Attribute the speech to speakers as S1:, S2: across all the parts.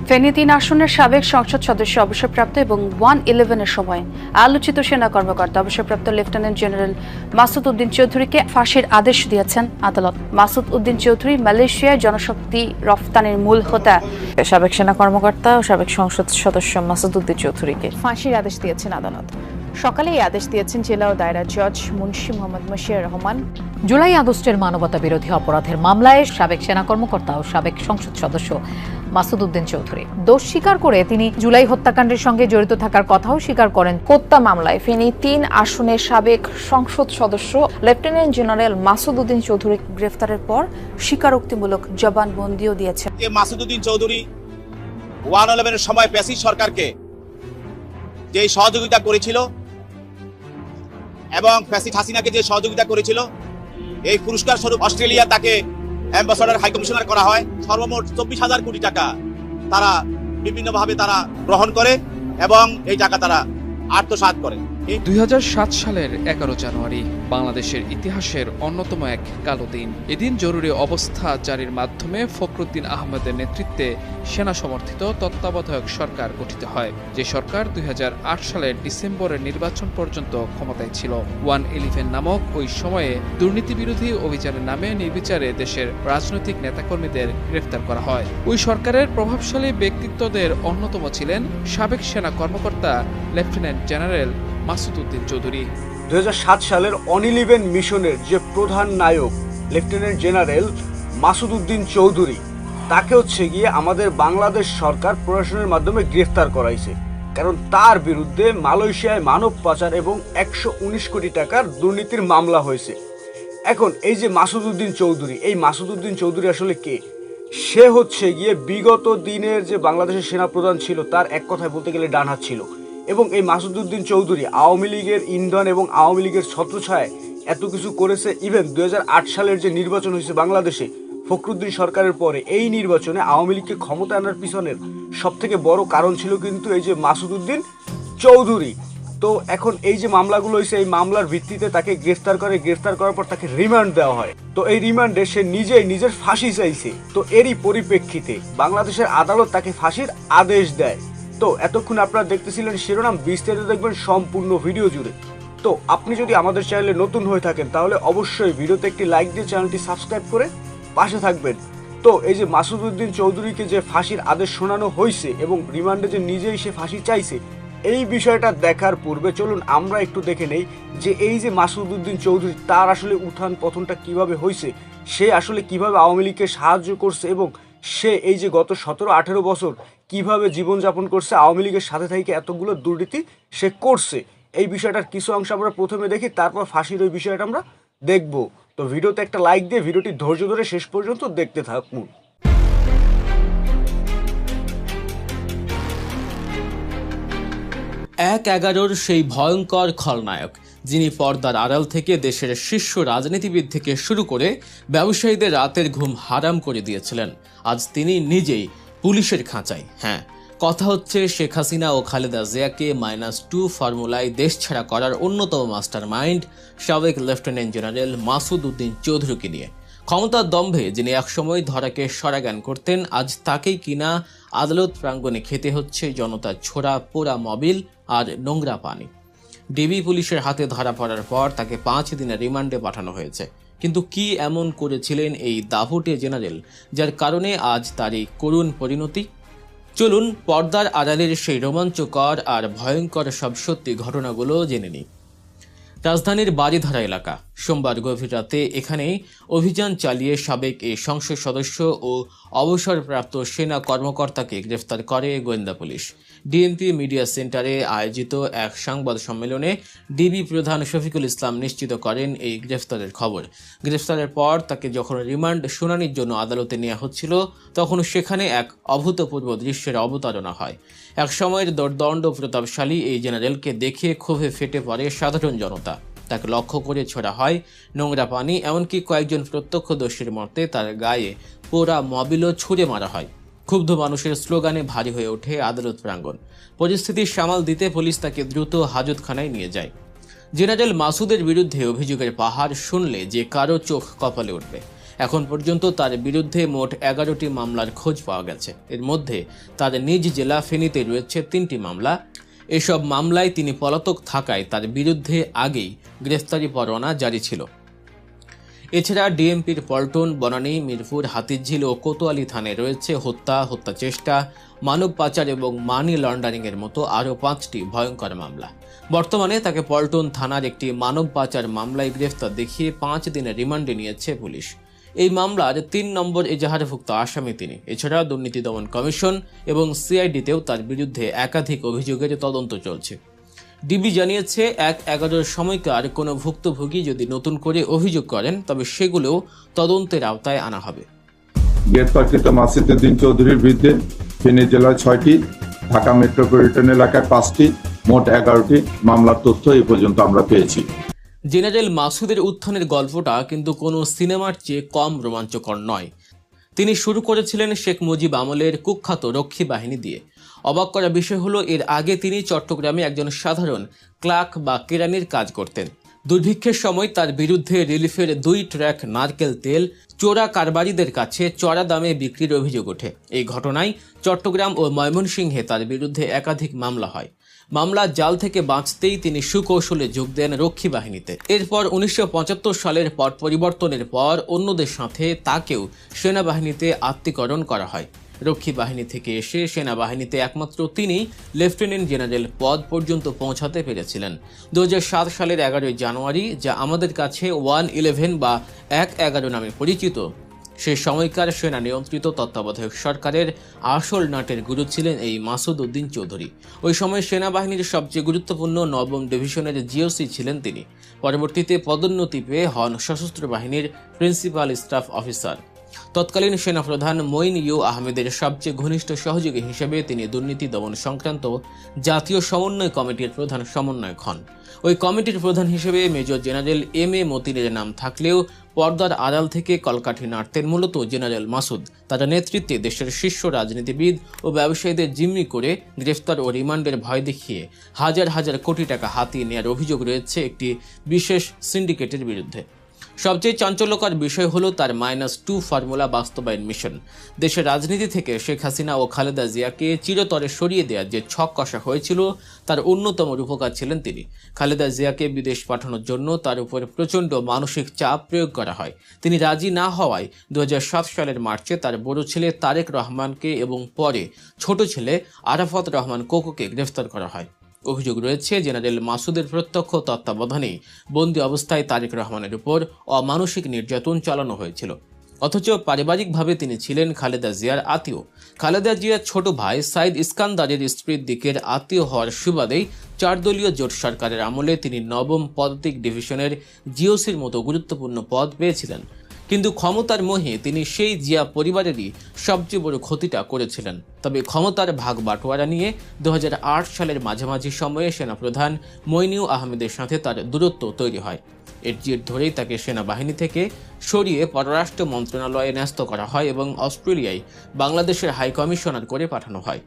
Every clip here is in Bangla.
S1: ফেনী ৩ আসনের সাবেক সংসদ সদস্য অবসরপ্রাপ্ত এবং 1-11-এর সময় আলোচিত সেনা কর্মকর্তা অবসরপ্রাপ্ত লেফটেন্যান্ট জেনারেল মাসুদ উদ্দিন চৌধুরীকে ফাঁসির আদেশ দিয়েছেন আদালত। মাসুদ উদ্দিন চৌধুরী মালয়েশিয়ায় জনশক্তি রফতানির মূল হোতা
S2: সাবেক সেনা কর্মকর্তা ও সাবেক সংসদ সদস্য মাসুদ উদ্দিন চৌধুরীকে
S3: ফাঁসির আদেশ দিয়েছেন আদালত। সকালে এই আদেশ দিয়েছেন জেলা ও দায়রা জজ মুন্সি মোহাম্মদ মশিউর রহমান।
S4: জুলাই আগস্টের মানবতা বিরোধী অপরাধের মামলায় সাবেক সেনা কর্মকর্তা ও সাবেক সংসদ সদস্য মাসুদ উদ্দিন চৌধুরী দোষ স্বীকার করে তিনি জুলাই হত্যাকাণ্ডের সঙ্গে জড়িত থাকার কথাও স্বীকার করেন।
S3: হত্যা মামলায় ফেনী ৩ আসনের সাবেক সংসদ সদস্য লেফটেন্যান্ট জেনারেল মাসুদ উদ্দিন চৌধুরী গ্রেফতারের পর স্বীকারোক্তিমূলক জবানবন্দিও দিয়েছেন।
S5: মাসুদ উদ্দিন চৌধুরী 1-11-এর সময় প্যাসিভ সরকারকে যে সহযোগিতা করেছিল এবং ফ্যাসিস্ট হাসিনাকে যে সহযোগিতা করেছিল, এই পুরস্কার স্বরূপ অস্ট্রেলিয়া তাকে অ্যাম্বাসাডার হাই কমিশনার করা হয়। সর্বমোট 24,000 কোটি টাকা তারা বিভিন্নভাবে তারা গ্রহণ করে এবং এই টাকা তারা আত্মসাৎ করে।
S6: 2007 সালের 11 জানুয়ারি বাংলাদেশের ইতিহাসের অন্যতম এক কালো দিন। এদিন জরুরি অবস্থা জারির মাধ্যমে ফখরুদ্দিন আহমেদের নেতৃত্বে সেনা সমর্থিত তত্ত্বাবধায়ক সরকার গঠিত হয়, যে সরকার 2008 সালের ডিসেম্বরের নির্বাচন পর্যন্ত ক্ষমতায় ছিল। 1-11 নামক ওই সময়ে দুর্নীতি বিরোধী অভিযানের নামে নির্বিচারে দেশের রাজনৈতিক নেতাকর্মীদের গ্রেফতার করা হয়। ওই সরকারের প্রভাবশালী ব্যক্তিত্বদের অন্যতম ছিলেন সাবেক সেনা কর্মকর্তা লেফটেন্যান্ট জেনারেল মাসুদ উদ্দিন চৌধুরী।
S7: 2007 সালের 1-11 মিশনের যে প্রধান নায়ক লেফটেন্যান্ট জেনারেল মাসুদ উদ্দিন চৌধুরী, তাকে হচ্ছে গিয়ে আমাদের বাংলাদেশ সরকার প্রশাসনের মাধ্যমে গ্রেফতার করাইছে, কারণ তার বিরুদ্ধে মালয়েশিয়ায় মানব পাচার এবং 119 কোটি টাকার দুর্নীতির মামলা হয়েছে। এখন এই যে মাসুদ উদ্দিন চৌধুরী, এই মাসুদ উদ্দিন চৌধুরী আসলে কে? সে হচ্ছে গিয়ে বিগত দিনের যে বাংলাদেশের সেনাপ্রধান ছিল তার এক কথায় বলতে গেলে ডান হাত ছিল, এবং এই মাসুদ উদ্দিন চৌধুরী আওয়ামী লীগের ইন্ধন এবং আওয়ামী লীগের ছত্রছায়ায় এত কিছু করেছে। ইভেন 2008 সালের যে নির্বাচন হয়েছে বাংলাদেশে ফখরুদ্দিন সরকারের পরে, এই নির্বাচনে আওয়ামী লীগকে ক্ষমতা আনার পিছনের সবথেকে বড় কারণ ছিল কিন্তু এই যে মাসুদ উদ্দিন চৌধুরী। তো এখন এই যে মামলাগুলো হয়েছে, এই মামলার ভিত্তিতে তাকে গ্রেফতার করার পর তাকে রিমান্ড দেওয়া হয়। তো এই রিমান্ডে সে নিজের ফাঁসি চাইছে। তো এরই পরিপ্রেক্ষিতে বাংলাদেশের আদালত তাকে ফাঁসির আদেশ দেয়। তো এতক্ষণ আপনারা দেখতেছিলেন শিরোনাম, বিস্তারিত দেখবেন সম্পূর্ণ ভিডিও জুড়ে। তো আপনি যদি আমাদের চ্যানেলে নতুন হয়ে থাকেন তাহলে অবশ্যই ভিডিওতে একটি লাইক দিয়ে চ্যানেলটি সাবস্ক্রাইব করে পাশে থাকবেন। তো এই যে মাসুদ উদ্দিন চৌধুরীকে যে ফাঁসির আদেশ শোনানো হয়েছে এবং রিমান্ডে যে নিজেই সে ফাঁসি চাইছে, এই বিষয়টা দেখার পূর্বে চলুন আমরা একটু দেখে নেই যে এই যে মাসুদ উদ্দিন চৌধুরী, তার আসলে উত্থান পতনটা কিভাবে হয়েছে, সে আসলে কিভাবে আওয়ামী লীগকে সাহায্য করছে এবং সে এই যে গত 17-18 বছর কিভাবে জীবনযাপন করছে, আওয়ামী লীগের সাথে থেকে এতগুলো দুর্নীতি সে করছে। এই বিষয়টার কিছু অংশ আমরা প্রথমে দেখি, তারপর ফাঁসির ওই বিষয়টা আমরা দেখব। তো ভিডিওতে একটা লাইক দিয়ে ভিডিওটি ধৈর্য ধরে শেষ পর্যন্ত দেখতে থাকুন।
S8: 1-11 সেই ভয়ঙ্কর খলনায়ক, যিনি পর্দার আড়াল থেকে দেশের শীর্ষ রাজনীতিবিদ থেকে শুরু করে ব্যবসায়ীদের রাতের ঘুম হারাম করে দিয়েছিলেন, আজ তিনি নিজেই পুলিশের খাঁচায়। হ্যাঁ, কথা হচ্ছে শেখ হাসিনা ও খালেদা জিয়াকে -2 ফর্মুলায় দেশছাড়া করার অন্যতম মাস্টার মাইন্ড সাবেক লেফটেন্যান্ট জেনারেল মাসুদ উদ্দিন চৌধুরীকে নিয়ে। ক্ষমতার দম্ভে যিনি একসময় ধরাকে সরাজ্ঞান করতেন, আজ তাকেই কিনা আদালত প্রাঙ্গণে খেতে হচ্ছে জনতার ছোড়া পোড়া মবিল আর নোংরা পানি। ডিবি পুলিশের হাতে ধরা পড়ার পর তাকে 5 দিনের রিমান্ডে পাঠানো হয়েছে। কিন্তু কি এমন করেছিলেন এই দাপুটে জেনারেল, যার কারণে আজ তারই করুণ পরিণতি? চলুন পর্দার আড়ালের সেই রোমাঞ্চকর আর ভয়ঙ্কর সব সত্যি ঘটনাগুলো জেনে নিই। রাজধানীর বাড়িধারা এলাকা, সোমবার গভীর রাতে এখানেই অভিযান চালিয়ে সাবেক এই সংসদ সদস্য ও অবসরপ্রাপ্ত সেনা কর্মকর্তাকে গ্রেফতার করে গোয়েন্দা পুলিশ। ডিএমপি মিডিয়া সেন্টারে আয়োজিত এক সংবাদ সম্মেলনে ডিবি প্রধান শফিকুল ইসলাম নিশ্চিত করেন এই গ্রেফতারের খবর। গ্রেফতারের পর তাকে যখন রিমান্ড শুনানির জন্য আদালতে নেওয়া হচ্ছিল, তখন সেখানে এক অভূতপূর্ব দৃশ্যের অবতারণা হয়। এক সময়ের দোর্দণ্ড প্রতাপশালী এই জেনারেলকে দেখে ক্ষোভে ফেটে পড়ে সাধারণ জনতা। তাকে লক্ষ্য করে ছোড়া হয় নোংরা পানি, এমনকি কয়েকজন প্রত্যক্ষদর্শীর মতে তার গায়ে পোড়া মবিলও ছুঁড়ে মারা হয়। ক্ষুব্ধ মানুষের স্লোগানে ভারী হয়ে ওঠে আদালত প্রাঙ্গণ। পরিস্থিতি সামাল দিতে পুলিশ তাকে দ্রুত হাজতখানায় নিয়ে যায়। জেনারেল মাসুদের বিরুদ্ধে অভিযোগের পাহাড় শুনলে যে কারো চোখ কপালে উঠবে। এখন পর্যন্ত তার বিরুদ্ধে মোট 11টি মামলার খোঁজ পাওয়া গেছে। এর মধ্যে তার নিজ জেলা ফেনীতে রয়েছে 3টি মামলা। এসব মামলায় তিনি পলাতক থাকায় তার বিরুদ্ধে আগেই গ্রেফতারি পরোয়ানা জারি ছিল। এছাড়া ডিএমপির পল্টন, বনানী, মিরপুর, হাতিরঝিল ও কোতোয়ালি থানায় রয়েছে হত্যা চেষ্টা, মানব পাচার এবং মানি লন্ডারিংয়ের মতো আরও 5টি ভয়ঙ্কর মামলা। বর্তমানে তাকে পল্টন থানার একটি মানব পাচার মামলায় গ্রেফতার দেখিয়ে 5 দিনের রিমান্ডে নিয়েছে পুলিশ। এই মামলার 3 নম্বর এজাহারভুক্ত আসামি তিনি। এছাড়া দুর্নীতি দমন কমিশন এবং সিআইডিতেও তার বিরুদ্ধে একাধিক অভিযোগের তদন্ত চলছে। ডিবি জানিয়েছে 1/11 সময়কার কোনো ভুক্তভোগী যদি নতুন করে অভিযোগ করেন তবে সেগুলোও তদন্তের আওতায় আনা হবে।
S9: গ্রেপ্তারকৃত মাসুদউদ্দিন চৌধুরীর বিরুদ্ধে ফেনী জেলায় 6টি, ঢাকা মেট্রোপলিটন এলাকায় 5টি, মোট 11টি মামলার তথ্য এই পর্যন্ত আমরা পেয়েছি।
S8: জেনারেল মাসুদের উত্থানের গল্পটা কিন্তু কোনো সিনেমার চেয়ে কম রোমাঞ্চকর নয়। তিনি শুরু করেছিলেন শেখ মুজিব আমলের কুখ্যাত রক্ষী বাহিনী দিয়ে। অবাক করা বিষয় হলো এর আগে তিনি চট্টগ্রামে একজন সাধারণ ক্লার্ক বা কেরানির কাজ করতেন। দুর্ভিক্ষের সময় তার বিরুদ্ধে রিলিফের 2 ট্রাক নারকেল তেল চোরা কারবারিদের কাছে চড়া দামে বিক্রির অভিযোগ ওঠে। এই ঘটনায় চট্টগ্রাম ও ময়মনসিংহে তার বিরুদ্ধে একাধিক মামলা হয়। মামলার জাল থেকে বাঁচতেই তিনি সুকৌশলে যোগ দেন রক্ষী বাহিনীতে। এরপর 1975 সালের পট পরিবর্তনের পর অন্যদের সাথে তাকেও সেনাবাহিনীতে আত্মীকরণ করা হয়। রক্ষী বাহিনী থেকে এসে সেনাবাহিনীতে একমাত্র তিনি লেফটেন্যান্ট জেনারেল পদ পর্যন্ত পৌঁছাতে পেরেছিলেন। 2007 সালের 11 জানুয়ারি, যা আমাদের কাছে 1/11 বা 1/11 নামে পরিচিত, সে সময়কার সেনা নিয়ন্ত্রিত তত্ত্বাবধায়ক সরকারের আসল নাটের গুরু ছিলেন এই মাসুদউদ্দিন চৌধুরী। ওই সময় সেনাবাহিনীর সবচেয়ে গুরুত্বপূর্ণ 9ম ডিভিশনের জিওসি ছিলেন তিনি। পরবর্তীতে পদোন্নতি পেয়ে হন সশস্ত্র বাহিনীর প্রিন্সিপাল স্টাফ অফিসার। তৎকালীন সেনাপ্রধান মঈন ইউ আহমেদের সবচেয়ে ঘনিষ্ঠ সহযোগী হিসেবে তিনি দুর্নীতি দমন সংক্রান্ত জাতীয় সমন্বয় কমিটির প্রধান সমন্বয়ক হন। ওই কমিটির প্রধান হিসেবে মেজর জেনারেল এম.এ. মতিনের নাম থাকলেও পর্দার আড়াল থেকে কলকাঠি নাড়তেন মূলত জেনারেল মাসুদ। তার নেতৃত্বে দেশের শীর্ষ রাজনীতিবিদ ও ব্যবসায়ীদের জিম্মি করে গ্রেফতার ও রিমান্ডের ভয় দেখিয়ে হাজার হাজার কোটি টাকা হাতিয়ে নেওয়ার অভিযোগ রয়েছে একটি বিশেষ সিন্ডিকেটের বিরুদ্ধে। সবচেয়ে চাঞ্চল্যকর বিষয় হলো তার -2 ফর্মুলা বাস্তবায়ন মিশন। দেশের রাজনীতি থেকে শেখ হাসিনা ও খালেদা জিয়াকে চিরতরে সরিয়ে দেওয়ার যে ছক কষা হয়েছিল তার অন্যতম রূপকার ছিলেন তিনি। খালেদা জিয়াকে বিদেশ পাঠানোর জন্য তার উপর প্রচণ্ড মানসিক চাপ প্রয়োগ করা হয়। তিনি রাজি না হওয়ায় 2007 সালের মার্চে তার বড় ছেলে তারেক রহমানকে এবং পরে ছোট ছেলে আরাফাত রহমান কোকোকে গ্রেফতার করা হয়। অভিযোগ রয়েছে জেনারেল মাসুদের প্রত্যক্ষ তত্ত্বাবধানেই বন্দী অবস্থায় তারেক রহমানের উপর অমানসিক নির্যাতন চালানো হয়েছিল। অথচ পারিবারিকভাবে তিনি ছিলেন খালেদা জিয়ার আত্মীয়। খালেদা জিয়ার ছোট ভাই সাইদ ইস্কান্দারের স্ত্রীর দিকের আত্মীয় হওয়ার সুবাদেই 4 দলীয় জোট সরকারের আমলে তিনি 9ম পদাতিক ডিভিশনের জিওসির মতো গুরুত্বপূর্ণ পদ পেয়েছিলেন। কিন্তু ক্ষমতার মোহে তিনি সেই জিয়া পরিবারেরই সবচেয়ে বড় ক্ষতিটা করেছিলেন। তবে ক্ষমতার ভাগ বাটোয়ারা নিয়ে 2008 সালের মাঝামাঝি সময়ে সেনাপ্রধান মঈন ইউ আহমেদের সাথে তার দূরত্ব তৈরি হয়। এর জের ধরেই তাকে সেনাবাহিনী থেকে সরিয়ে পররাষ্ট্র মন্ত্রণালয়ে ন্যস্ত করা হয় এবং অস্ট্রেলিয়ায় বাংলাদেশের হাই কমিশনার করে পাঠানো হয়।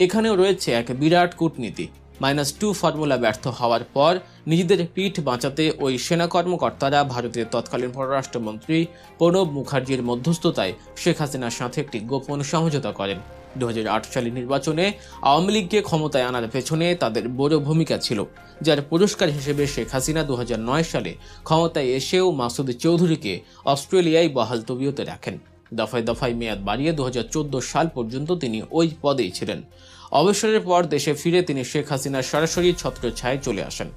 S8: এখানেও রয়েছে এক বিরাট কূটনীতি। -2 ফর্মুলা ব্যর্থ হওয়ার পর নিজেদের পিঠ বাঁচাতে ওই সেনা কর্মকর্তারা ভারতের তৎকালীন পররাষ্ট্রমন্ত্রী প্রণব মুখার্জির মধ্যস্থতায় শেখ হাসিনার সাথে একটি গোপন সমঝোতা করেন। 2008 সালের নির্বাচনে আওয়ামী লীগকে ক্ষমতায় আনার পেছনে তাদের বড় ভূমিকা ছিল, যার পুরস্কার হিসেবে শেখ হাসিনা 2009 সালে ক্ষমতায় এসেও মাসুদ চৌধুরীকে অস্ট্রেলিয়ায় বহাল তবিয়তে রাখেন। দফায় দফায় মেয়াদ বাড়িয়ে 2014 সাল পর্যন্ত তিনি ওই পদেই ছিলেন। অবসরের পর দেশে ফিরে তিনি শেখ হাসিনার সরাসরি ছত্রছায়ায় চলে আসেন।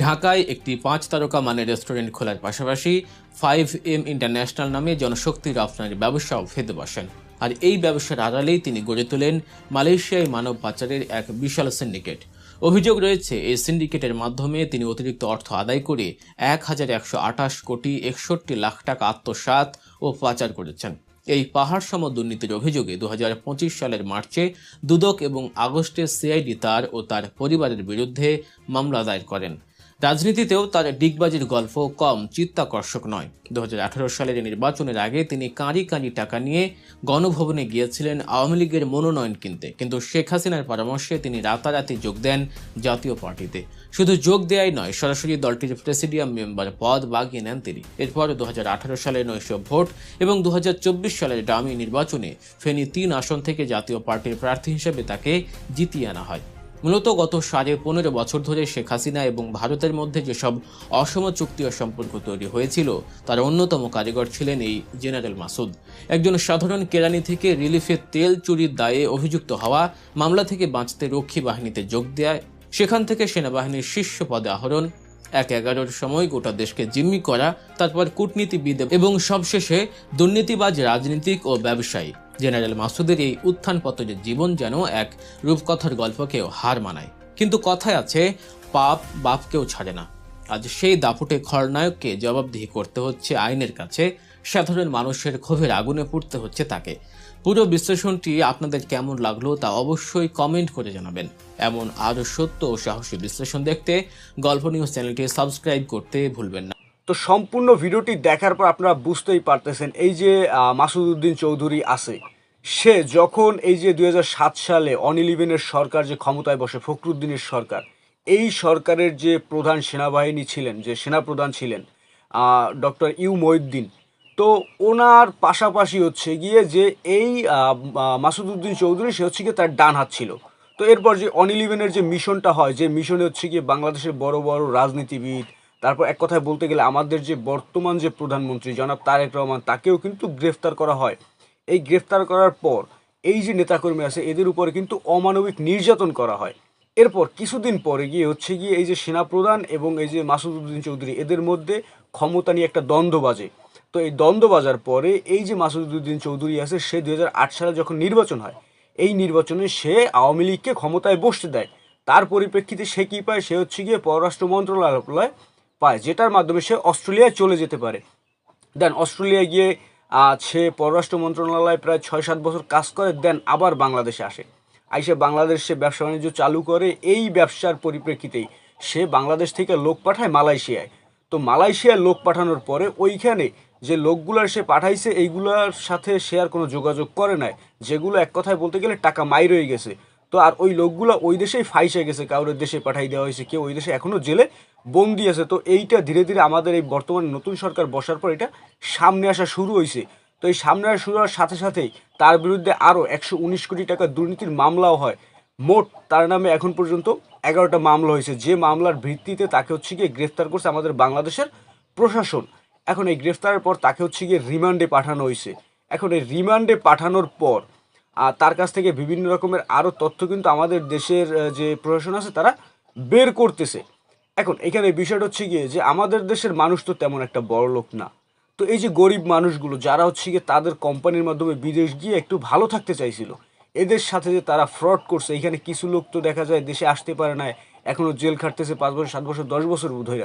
S8: ঢাকায় একটি 5 তারকা মানের রেস্টুরেন্ট খোলার পাশাপাশি 5M ইন্টারন্যাশনাল নামে জনশক্তি রপ্তানির ব্যবসাও ফেদে বসেন। আর এই ব্যবসার আড়ালেই তিনি গড়ে তোলেন মালয়েশিয়ায় মানব পাচারের এক বিশাল সিন্ডিকেট। অভিযোগ রয়েছে এই সিন্ডিকেটের মাধ্যমে তিনি অতিরিক্ত অর্থ আদায় করে 1128 কোটি 61 লাখ টাকা আত্মসাৎ ও পাচার করেছেন। এই পাহাড় সম দুর্নীতির অভিযোগে 2025 সালের মার্চে দুদক এবং আগস্টে সিআইডি তার ও তার পরিবারের বিরুদ্ধে মামলা দায়ের করেন। রাজনীতিতেও তার ডিগবাজির গল্প কম চিত্তাকর্ষক নয়। 2018 সালের নির্বাচনের আগে তিনি কাঁড়ি কাঁড়ি টাকা নিয়ে গণভবনে গিয়েছিলেন আওয়ামী লীগের মনোনয়ন কিনতে, কিন্তু শেখ হাসিনার পরামর্শে তিনি রাতারাতি যোগ দেন জাতীয় পার্টিতে। শুধু যোগ দেয়াই নয়, সরাসরি দলটির প্রেসিডিয়াম মেম্বার পদ বাগিয়ে নেন তিনি। এরপর 2018 সালের নৈশ ভোট এবং 2024 সালের ডামি নির্বাচনে ফেনী 3 আসন থেকে জাতীয় পার্টির প্রার্থী হিসেবে তাকে জিতিয়ে আনা হয়। মূলত গত 15.5 বছর ধরে শেখ হাসিনা এবং ভারতের মধ্যে যেসব অসম চুক্তি ও সম্পর্ক তৈরি হয়েছিল তার অন্যতম কারিগর ছিলেন এই জেনারেল মাসুদ। একজন সাধারণ কেরানি থেকে রিলিফে তেল চুরির দায়ে অভিযুক্ত হওয়া, মামলা থেকে বাঁচতে রক্ষী বাহিনীতে যোগ দেয়, সেখান থেকে সেনাবাহিনীর শীর্ষ পদে আহরণ, 1/11 সময় গোটা দেশকে জিম্মি করা, তারপর কূটনীতিবিদ এবং সবশেষে দুর্নীতিবাজ রাজনীতিক ও ব্যবসায়ী। জেনারেল মাসুদের এই উত্থান পতনের জীবন যেন এক রূপকথার গল্পকেও হার মানায়। কিন্তু কথায় আছে, পাপ বাপকেও ছাড়ে না। আজ সেই দাপুটে খলনায়ককে জবাবদিহি করতে হচ্ছে আইনের কাছে, সাধারণ মানুষের ক্ষোভের আগুনে পুড়তে হচ্ছে তাকে। পুরো বিশ্লেষণটি আপনাদের কেমন লাগলো তা অবশ্যই কমেন্ট করে জানাবেন। এমন আরও সত্য ও সাহসী বিশ্লেষণ দেখতে গল্প নিউজ চ্যানেলটি সাবস্ক্রাইব করতে ভুলবেন না।
S7: তো সম্পূর্ণ ভিডিওটি দেখার পর আপনারা বুঝতেই পারতেছেন, এই যে মাসুদ উদ্দিন চৌধুরী আছে, সে যখন এই যে 2007 সালে অন-ইলেভেনের সরকার যে ক্ষমতায় বসে, ফখরুদ্দিনের সরকার, এই সরকারের যে প্রধান সেনাবাহিনী ছিলেন, যে সেনাপ্রধান ছিলেন ডক্টর ইউ মহিউদ্দিন, তো ওনার পাশাপাশি হচ্ছে গিয়ে যে এই মাসুদ উদ্দিন চৌধুরী, সে হচ্ছে গিয়ে তার ডান হাত ছিল। তো এরপর যে অন-ইলেভেনের যে মিশনটা হয়, যে মিশনে হচ্ছে গিয়ে বাংলাদেশের বড় বড় রাজনীতিবিদ, তারপর এক কথায় বলতে গেলে আমাদের যে বর্তমান যে প্রধানমন্ত্রী জনাব তারেক রহমান, তাকেও কিন্তু গ্রেফতার করা হয়। এই গ্রেফতার করার পর এই যে নেতাকর্মী আছে, এদের উপরে কিন্তু অমানবিক নির্যাতন করা হয়। এরপর কিছুদিন পরে গিয়ে হচ্ছে গিয়ে এই যে সেনাপ্রধান এবং এই যে মাসুদ উদ্দিন চৌধুরী, এদের মধ্যে ক্ষমতা নিয়ে একটা দ্বন্দ্ব বাজে। তো এই দ্বন্দ্ব বাজার পরে এই যে মাসুদ উদ্দিন চৌধুরী আছে, সে 2008 সালে যখন নির্বাচন হয়, এই নির্বাচনে সে আওয়ামী লীগকে ক্ষমতায় বসতে দেয়। তার পরিপ্রেক্ষিতে সে কী পায়, সে হচ্ছে গিয়ে পররাষ্ট্র মন্ত্রণালয় পায়, যেটার মাধ্যমে সে অস্ট্রেলিয়ায় চলে যেতে পারে। দেন অস্ট্রেলিয়ায় গিয়ে সে পররাষ্ট্র মন্ত্রণালয়ে প্রায় 6-7 বছর কাজ করে, দেন আবার বাংলাদেশে আসে। আইসে বাংলাদেশে ব্যবসা বাণিজ্য চালু করে। এই ব্যবসার পরিপ্রেক্ষিতেই সে বাংলাদেশ থেকে লোক পাঠায় মালয়েশিয়ায়। তো মালয়েশিয়ায় লোক পাঠানোর পরে ওইখানে যে লোকগুলার সে পাঠাইছে, এইগুলার সাথে সে আর কোনো যোগাযোগ করে নাই, যেগুলো এক কথায় বলতে গেলে টাকা মাই রয়ে গেছে। তো আর ওই লোকগুলো ওই দেশেই ফাইসে গেছে, কারোর দেশে পাঠাই দেওয়া হয়েছে, কেউ ওই দেশে এখনও জেলে বন্দি আছে। তো এইটা ধীরে ধীরে আমাদের এই বর্তমান নতুন সরকার বসার পর এটা সামনে আসা শুরু হয়েছে। তো এই সামনে আসা শুরু হওয়ার সাথে সাথেই তার বিরুদ্ধে আরও 119 কোটি টাকা দুর্নীতির মামলাও হয়। মোট তার নামে এখন পর্যন্ত 11টা মামলা হয়েছে, যে মামলার ভিত্তিতে তাকে হচ্ছে গিয়ে গ্রেফতার করছে আমাদের বাংলাদেশের প্রশাসন। এখন এই গ্রেফতারের পর তাকে হচ্ছে গিয়ে রিমান্ডে পাঠানো হয়েছে। এখন এই রিমান্ডে পাঠানোর পর তার কাছ থেকে বিভিন্ন রকমের আরও তথ্য কিন্তু আমাদের দেশের যে প্রশাসন আছে তারা বের করতেছে। এখন এখানে বিষয়টা হচ্ছে গিয়ে যে আমাদের দেশের মানুষ তো তেমন একটা বড় লোক না। তো এই যে গরিব মানুষগুলো যারা হচ্ছে গিয়ে তাদের কোম্পানির মাধ্যমে বিদেশ গিয়ে একটু ভালো থাকতে চাইছিল, এদের সাথে যে তারা ফ্রড করছে, এখানে কিছু লোক তো দেখা যায় দেশে আসতে পারে না, এখনও জেল খাটতেছে 5 বছর 7 বছর 10 বছর ধরে।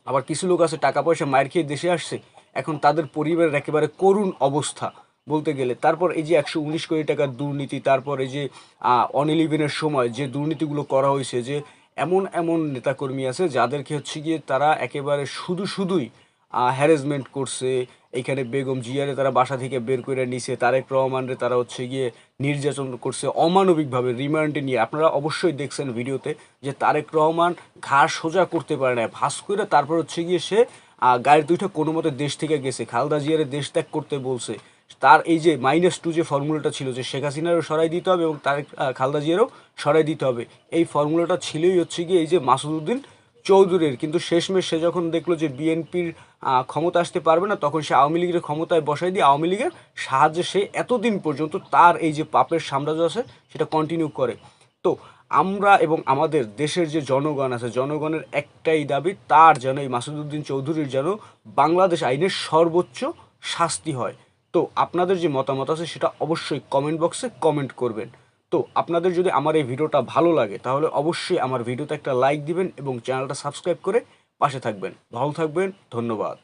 S7: আবার কিছু লোক আছে টাকা পয়সা মার খেয়ে দেশে আসছে, এখন তাদের পরিবারের একেবারে করুণ অবস্থা বলতে গেলে। তারপর এই যে 119 কোটি টাকার দুর্নীতি, তারপর এই যে অন-ইলেভেনের সময় যে দুর্নীতিগুলো করা হয়েছে, যে এমন এমন নেতাকর্মী আছে যাদেরকে হচ্ছে গিয়ে তারা একেবারে শুধুই হ্যারাসমেন্ট করছে। এইখানে বেগম জিয়ারে তারা বাসা থেকে বের করে নিছে, তারেক রহমানরে তারা হচ্ছে গিয়ে নির্যাতন করছে অমানবিকভাবে রিমান্ডে নিয়ে। আপনারা অবশ্যই দেখছেন ভিডিওতে যে তারেক রহমান ঘাড় সোজা করতে পারে না, ভাস করে তারপর হচ্ছে গিয়ে সে গাড়িতে উঠে কোনো মতে দেশ থেকে গেছে। খালেদা জিয়ারে দেশ ত্যাগ করতে বলছে। তার এই যে -2 যে ফর্মুলাটা ছিল, যে শেখ হাসিনারও সরাই দিতে হবে এবং তারেক খালেদা জিয়ারও সরাই দিতে হবে, এই ফর্মুলাটা ছিলই হচ্ছে গিয়ে এই যে মাসুদ উদ্দিন চৌধুরীর। কিন্তু শেষমেশ সে যখন দেখলো যে বিএনপির ক্ষমতা আসতে পারবে না, তখন সে আওয়ামী লীগের ক্ষমতায় বসাই দিয়ে আওয়ামী লীগের সাহায্যে সে এতদিন পর্যন্ত তার এই যে পাপের সাম্রাজ্য আছে সেটা কন্টিনিউ করে। তো আমরা এবং আমাদের দেশের যে জনগণ আছে, জনগণের একটাই দাবি, তার যেন এই মাসুদ উদ্দিন চৌধুরীর যেন বাংলাদেশ আইনের সর্বোচ্চ শাস্তি হয়। তো আপনাদের যে মতামত আছে সেটা অবশ্যই কমেন্ট বক্সে কমেন্ট করবেন। তো আপনাদের যদি আমার এই ভিডিওটা ভালো লাগে তাহলে অবশ্যই আমার ভিডিওতে একটা লাইক দিবেন এবং চ্যানেলটা সাবস্ক্রাইব করে পাশে থাকবেন। ভালো থাকবেন, ধন্যবাদ।